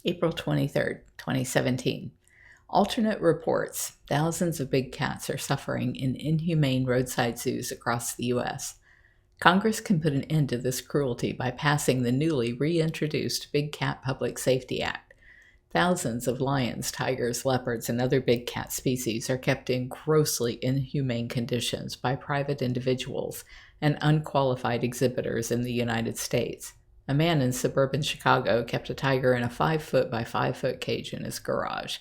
April 23rd, 2017. Alternet reports thousands of big cats are suffering in inhumane roadside zoos across the U.S. Congress can put an end to this cruelty by passing the newly reintroduced Big Cat Public Safety Act. Thousands of lions, tigers, leopards, and other big cat species are kept in grossly inhumane conditions by private individuals and unqualified exhibitors in the United States. A man in suburban Chicago kept a tiger in a 5-foot by 5-foot cage in his garage.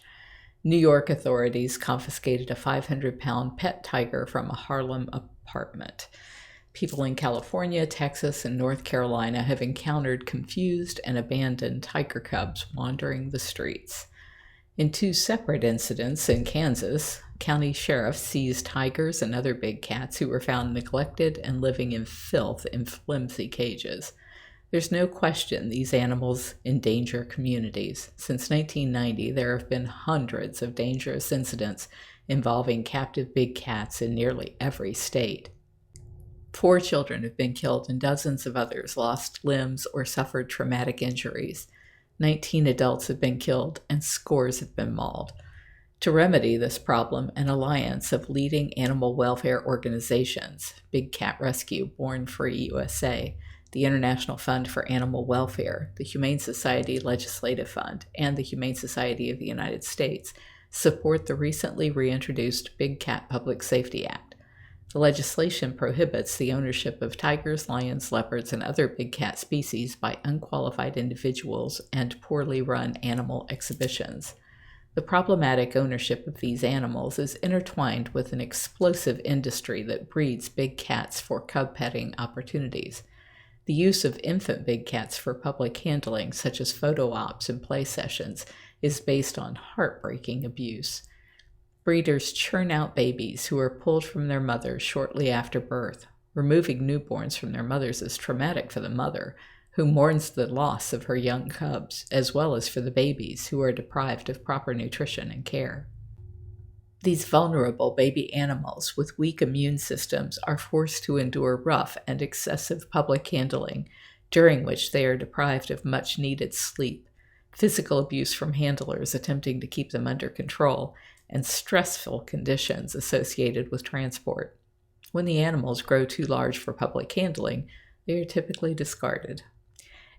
New York authorities confiscated a 500-pound pet tiger from a Harlem apartment. People in California, Texas, and North Carolina have encountered confused and abandoned tiger cubs wandering the streets. In 2 separate incidents in Kansas, county sheriffs seized tigers and other big cats who were found neglected and living in filth in flimsy cages. There's no question these animals endanger communities. Since 1990, there have been hundreds of dangerous incidents involving captive big cats in nearly every state. 4 children have been killed and dozens of others lost limbs or suffered traumatic injuries. 19 adults have been killed and scores have been mauled. To remedy this problem, an alliance of leading animal welfare organizations, Big Cat Rescue, Born Free USA, the International Fund for Animal Welfare, the Humane Society Legislative Fund, and the Humane Society of the United States support the recently reintroduced Big Cat Public Safety Act. The legislation prohibits the ownership of tigers, lions, leopards, and other big cat species by unqualified individuals and poorly run animal exhibitions. The problematic ownership of these animals is intertwined with an explosive industry that breeds big cats for cub petting opportunities. The use of infant big cats for public handling, such as photo ops and play sessions, is based on heartbreaking abuse. Breeders churn out babies who are pulled from their mothers shortly after birth. Removing newborns from their mothers is traumatic for the mother, who mourns the loss of her young cubs, as well as for the babies who are deprived of proper nutrition and care. These vulnerable baby animals with weak immune systems are forced to endure rough and excessive public handling, during which they are deprived of much-needed sleep, physical abuse from handlers attempting to keep them under control, and stressful conditions associated with transport. When the animals grow too large for public handling, they are typically discarded.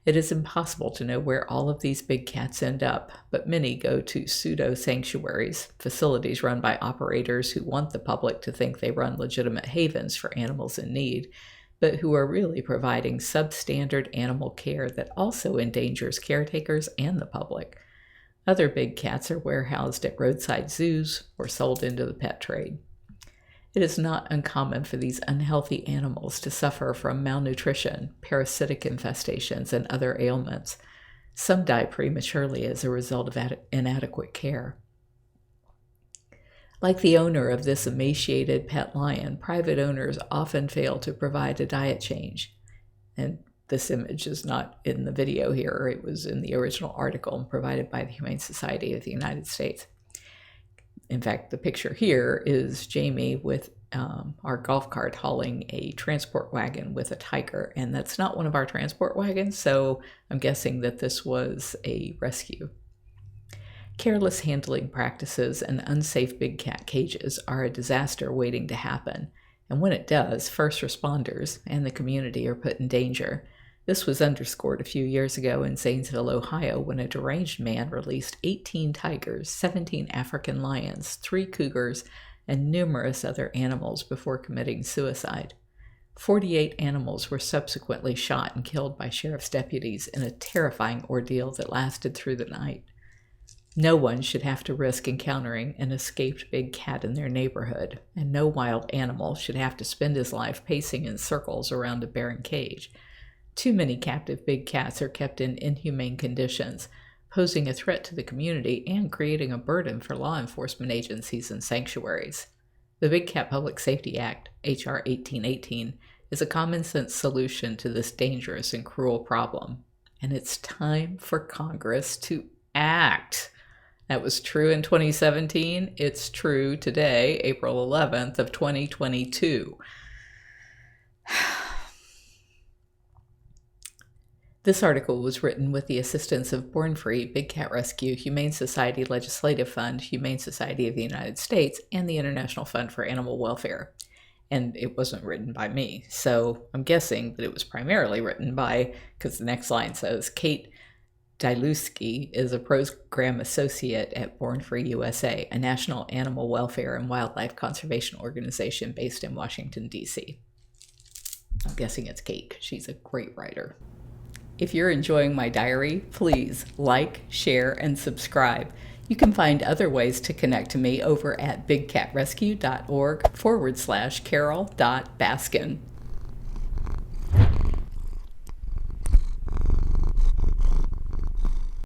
It is impossible to know where all of these big cats end up, but many go to pseudo-sanctuaries, facilities run by operators who want the public to think they run legitimate havens for animals in need, but who are really providing substandard animal care that also endangers caretakers and the public. Other big cats are warehoused at roadside zoos or sold into the pet trade. It is not uncommon for these unhealthy animals to suffer from malnutrition, parasitic infestations, and other ailments. Some die prematurely as a result of inadequate care. Like the owner of this emaciated pet lion, private owners often fail to provide a diet change. And this image is not in the video here. It was in the original article provided by the Humane Society of the United States. In fact, the picture here is Jamie with our golf cart hauling a transport wagon with a tiger, and that's not one of our transport wagons, so I'm guessing that this was a rescue. Careless handling practices and unsafe big cat cages are a disaster waiting to happen, and when it does, first responders and the community are put in danger. This was underscored a few years ago in Zanesville, Ohio, when a deranged man released 18 tigers, 17 African lions, 3 cougars, and numerous other animals before committing suicide. 48 animals were subsequently shot and killed by sheriff's deputies in a terrifying ordeal that lasted through the night. No one should have to risk encountering an escaped big cat in their neighborhood, and no wild animal should have to spend his life pacing in circles around a barren cage. Too many captive big cats are kept in inhumane conditions, posing a threat to the community and creating a burden for law enforcement agencies and sanctuaries. The Big Cat Public Safety Act, H.R. 1818, is a common-sense solution to this dangerous and cruel problem, and it's time for Congress to act. That was true in 2017. It's true today, April 11th of 2022. This article was written with the assistance of Born Free, Big Cat Rescue, Humane Society Legislative Fund, Humane Society of the United States, and the International Fund for Animal Welfare. And it wasn't written by me, so I'm guessing that it was primarily written by, because the next line says, Kate Diluski is a program associate at Born Free USA, a national animal welfare and wildlife conservation organization based in Washington, D.C. I'm guessing it's Kate, because she's a great writer. If you're enjoying my diary, please like, share, and subscribe. You can find other ways to connect to me over at bigcatrescue.org/Carole.Baskin.